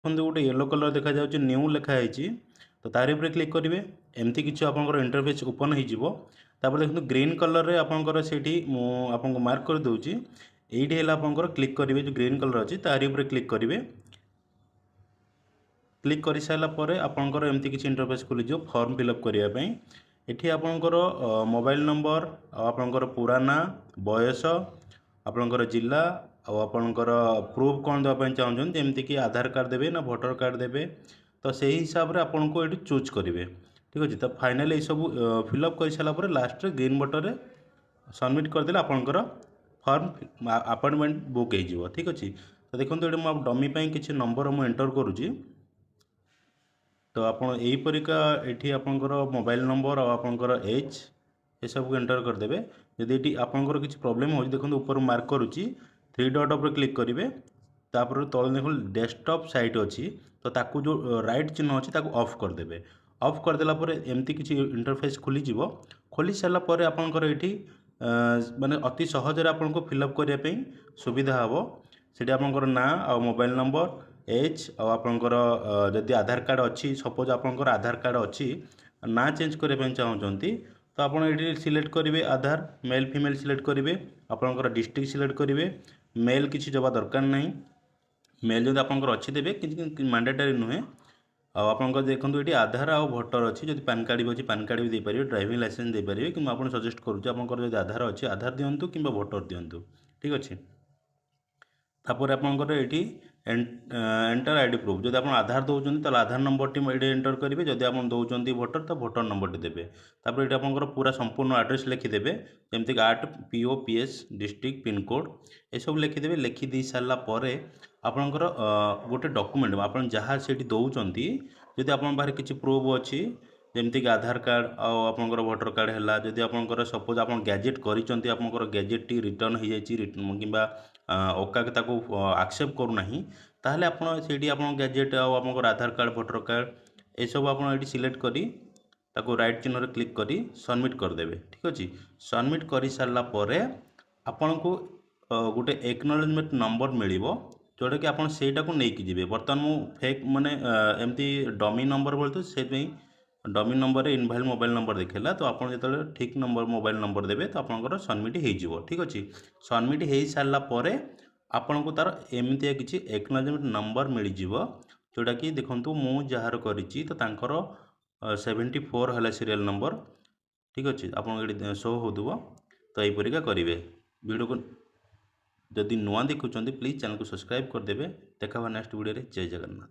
ଦେଖନ୍ତୁ ଗୋଟେ yellow colour ଦେଖାଯାଉଛି ନ୍ୟୁ ଲେଖା ହେଇଛି ତ ତାରି ଉପରେ କ୍ଲିକ୍ କରିବେ। ଏମିତି କିଛି ଆପଣଙ୍କର ଇଣ୍ଟରଫେସ୍ ଓପନ୍ ହେଇଯିବ। ତାପରେ ଦେଖନ୍ତୁ ଗ୍ରୀନ୍ କଲର୍ରେ ଆପଣଙ୍କର ସେଇଠି ମୁଁ ଆପଣଙ୍କୁ ମାର୍କ କରିଦେଉଛି। ଏଇଠି ହେଲା ଆପଣଙ୍କର କ୍ଲିକ୍ କରିବେ, ଯେଉଁ ଗ୍ରୀନ୍ କଲର୍ ଅଛି ତାରି ଉପରେ କ୍ଲିକ୍ କରିବେ। କ୍ଲିକ୍ କରିସାରିଲା ପରେ ଆପଣଙ୍କର ଏମିତି କିଛି ଇଣ୍ଟରଫେସ୍ ଖୋଲିଯିବ ଫର୍ମ ଫିଲ୍ଅପ୍ କରିବା ପାଇଁ। ଏଠି ଆପଣଙ୍କର ମୋବାଇଲ୍ ନମ୍ବର ଆଉ ଆପଣଙ୍କର ପୁରା ନାଁ, ବୟସ, ଆପଣଙ୍କର ଜିଲ୍ଲା ଆଉ ଆପଣଙ୍କର ପ୍ରୁଫ୍ କ'ଣ ଦେବା ପାଇଁ ଚାହୁଁଛନ୍ତି, ଯେମିତିକି ଆଧାର କାର୍ଡ଼ ଦେବେ ନା ଭୋଟର କାର୍ଡ଼ ଦେବେ, ତ ସେହି ହିସାବରେ ଆପଣଙ୍କୁ ଏଠି ଚୁଜ୍ କରିବେ। ଠିକ୍ ଅଛି। ତ ଫାଇନାଲି ଏସବୁ ଫିଲ୍ଅପ୍ କରିସାରିଲା ପରେ ଲାଷ୍ଟରେ ଗ୍ରୀନ୍ ବଟନ୍ରେ ସବମିଟ୍ କରିଦେଲେ ଆପଣଙ୍କର ଫର୍ମ ଆପଏଣ୍ଟମେଣ୍ଟ ବୁକ୍ ହେଇଯିବ। ଠିକ୍ ଅଛି। ତ ଦେଖନ୍ତୁ ଏଠି ମୁଁ ଡମି ପାଇଁ କିଛି ନମ୍ବର ମୁଁ ଏଣ୍ଟର କରୁଛି। ତ ଆପଣ ଏହିପରିକା ଏଠି ଆପଣଙ୍କର ମୋବାଇଲ୍ ନମ୍ବର ଆଉ ଆପଣଙ୍କର ଏଜ୍ ଏସବୁକୁ ଏଣ୍ଟର କରିଦେବେ। ଯଦି ଏଠି ଆପଣଙ୍କର କିଛି ପ୍ରୋବ୍ଲେମ୍ ହେଉଛି, ଦେଖନ୍ତୁ ଉପରୁ ମାର୍କ କରୁଛି, 3 ଡଟ୍ ଉପରେ କ୍ଲିକ୍ କରିବେ। ତାପରେ ତଳେ ଦେଖନ୍ତୁ ଡେସ୍କଟପ୍ ସାଇଟ୍ ଅଛି, ତ ତାକୁ ଯେଉଁ ରାଇଟ୍ ଚିହ୍ନ ଅଛି ତାକୁ ଅଫ୍ କରିଦେବେ। ଅଫ୍ କରିଦେଲା ପରେ ଏମିତି କିଛି ଇଣ୍ଟରଫେସ୍ ଖୋଲିଯିବ। ଖୋଲି ସାରିଲା ପରେ ଆପଣଙ୍କର ଏଠି ମାନେ ଅତି ସହଜରେ ଆପଣଙ୍କୁ ଫିଲ୍ଅପ୍ କରିବା ପାଇଁ ସୁବିଧା ହେବ। ସେଠି ଆପଣଙ୍କର ନାଁ ଆଉ ମୋବାଇଲ୍ ନମ୍ବର, ଏଜ୍ ଆଉ ଆପଣଙ୍କର ଯଦି ଆଧାର କାର୍ଡ଼ ଅଛି, ସପୋଜ୍ ଆପଣଙ୍କର ଆଧାର କାର୍ଡ଼ ଅଛି, ନାଁ ଚେଞ୍ଜ କରିବା ପାଇଁ ଚାହୁଁଛନ୍ତି, ତ ଆପଣ ଏଠି ସିଲେକ୍ଟ କରିବେ ଆଧାର, ମେଲ୍ ଫିମେଲ୍ ସିଲେକ୍ଟ କରିବେ, ଆପଣଙ୍କର ଡିଷ୍ଟ୍ରିକ୍ଟ ସିଲେକ୍ଟ କରିବେ। ମେଲ୍ କିଛି ଦେବା ଦରକାର ନାହିଁ। ମେଲ୍ ଯଦି ଆପଣଙ୍କର ଅଛି ଦେବେ, କିଛି ମାଣ୍ଡାଟାରୀ ନୁହେଁ। ଆଉ ଆପଣଙ୍କର ଦେଖନ୍ତୁ ଏଠି ଆଧାର ଆଉ ଭୋଟର ଅଛି, ଯଦି ପାନ୍ କାର୍ଡ଼ ବି ଅଛି ପାନ୍ କାର୍ଡ଼ ବି ଦେଇପାରିବେ, ଡ୍ରାଇଭିଂ ଲାଇସେନ୍ସ ଦେଇପାରିବେ। କିନ୍ତୁ ଆପଣ ସଜେଷ୍ଟ କରୁଛି ଆପଣଙ୍କର ଯଦି ଆଧାର ଅଛି ଆଧାର ଦିଅନ୍ତୁ କିମ୍ବା ଭୋଟର ଦିଅନ୍ତୁ। ଠିକ୍ ଅଛି। ତାପରେ ଆପଣଙ୍କର ଏଠି ଏଣ୍ଟର ଆଇଡି ପ୍ରୁଫ୍, ଯଦି ଆପଣ ଆଧାର ଦେଉଛନ୍ତି ତାହେଲେ ଆଧାର ନମ୍ବରଟି ଏଠି ଏଣ୍ଟର କରିବେ, ଯଦି ଆପଣ ଦେଉଛନ୍ତି ଭୋଟର ତ ଭୋଟର ନମ୍ବରଟି ଦେବେ। ତାପରେ ଏଠି ଆପଣଙ୍କର ପୁରା ସମ୍ପୂର୍ଣ୍ଣ ଆଡ୍ରେସ୍ ଲେଖିଦେବେ, ଯେମିତିକି PO PS ଡିଷ୍ଟ୍ରିକ୍ଟ ପିନକୋଡ଼ ଏସବୁ ଲେଖିଦେବେ। ଲେଖିଦେଇ ସାରିଲା ପରେ ଆପଣଙ୍କର ଗୋଟେ ଡକୁମେଣ୍ଟ ଆପଣ ଯାହା ସେଇଠି ଦେଉଛନ୍ତି, ଯଦି ଆପଣଙ୍କ ପାଖରେ କିଛି ପ୍ରୁଫ୍ ଅଛି, ଯେମିତିକି ଆଧାର କାର୍ଡ଼ ଆଉ ଆପଣଙ୍କର ଭୋଟର କାର୍ଡ଼ ହେଲା, ଯଦି ଆପଣଙ୍କର ସପୋଜ୍ ଆପଣ ଗ୍ୟାଜେଟ୍ କରିଛନ୍ତି, ଆପଣଙ୍କର ଗ୍ୟାଜେଟ୍ଟି ରିଟର୍ନ ହୋଇଯାଇଛି କିମ୍ବା ଓକାକ ତାକୁ ଆକ୍ସେପ୍ଟ କରୁନାହିଁ, ତାହେଲେ ଆପଣ ସେଇଠି ଆପଣଙ୍କ ଗ୍ୟାଜେଟ୍ ଆଉ ଆପଣଙ୍କର ଆଧାର କାର୍ଡ଼ ଭୋଟର କାର୍ଡ଼ ଏସବୁ ଆପଣ ଏଠି ସିଲେକ୍ଟ କରି ତାକୁ ରାଇଟ୍ ଚିହ୍ନରେ କ୍ଲିକ୍ କରି ସବମିଟ୍ କରିଦେବେ। ଠିକ୍ ଅଛି। ସବମିଟ୍ କରିସାରିଲା ପରେ ଆପଣଙ୍କୁ ଗୋଟେ ଏକ୍ନୋଲେଜମେଣ୍ଟ ନମ୍ବର ମିଳିବ, ଯେଉଁଟାକି ଆପଣ ସେଇଟାକୁ ନେଇକି ଯିବେ। ବର୍ତ୍ତମାନ ମୁଁ ଫେକ୍ ମାନେ ଏମିତି ଡମି ନମ୍ବର ବୋଲୁଛି, ସେଥିପାଇଁ ଡମି ନମ୍ବରରେ ଇନଭାଲିଡ୍ ମୋବାଇଲ୍ ନମ୍ବର ଦେଖେଇଲା। ତ ଆପଣ ଯେତେବେଳେ ଠିକ୍ ନମ୍ବର ମୋବାଇଲ୍ ନମ୍ବର ଦେବେ ତ ଆପଣଙ୍କର ସବମିଟ୍ ହେଇଯିବ। ଠିକ୍ ଅଛି। ସବମିଟ୍ ହେଇସାରିଲା ପରେ ଆପଣଙ୍କୁ ତା'ର ଏମିତିଆ କିଛି ଏକ୍ନୋଲେଜମେଣ୍ଟ ନମ୍ବର ମିଳିଯିବ, ଯେଉଁଟାକି ଦେଖନ୍ତୁ ମୁଁ ଯାହାର କରିଛି ତ ତାଙ୍କର 74 ହେଲା ସିରିଏଲ୍ ନମ୍ବର। ଠିକ୍ ଅଛି। ଆପଣଙ୍କୁ ଏଠି ଶୋ ହେଉଥିବ। ତ ଏହିପରିକା କରିବେ। ଭିଡ଼ିଓକୁ ଯଦି ନୂଆ ଦେଖୁଛନ୍ତି ପ୍ଲିଜ୍ ଚ୍ୟାନେଲକୁ ସବସ୍କ୍ରାଇବ୍ କରିଦେବେ। ଦେଖା ହେବା ନେକ୍ସଟ ଭିଡ଼ିଓରେ। ଜୟ ଜଗନ୍ନାଥ।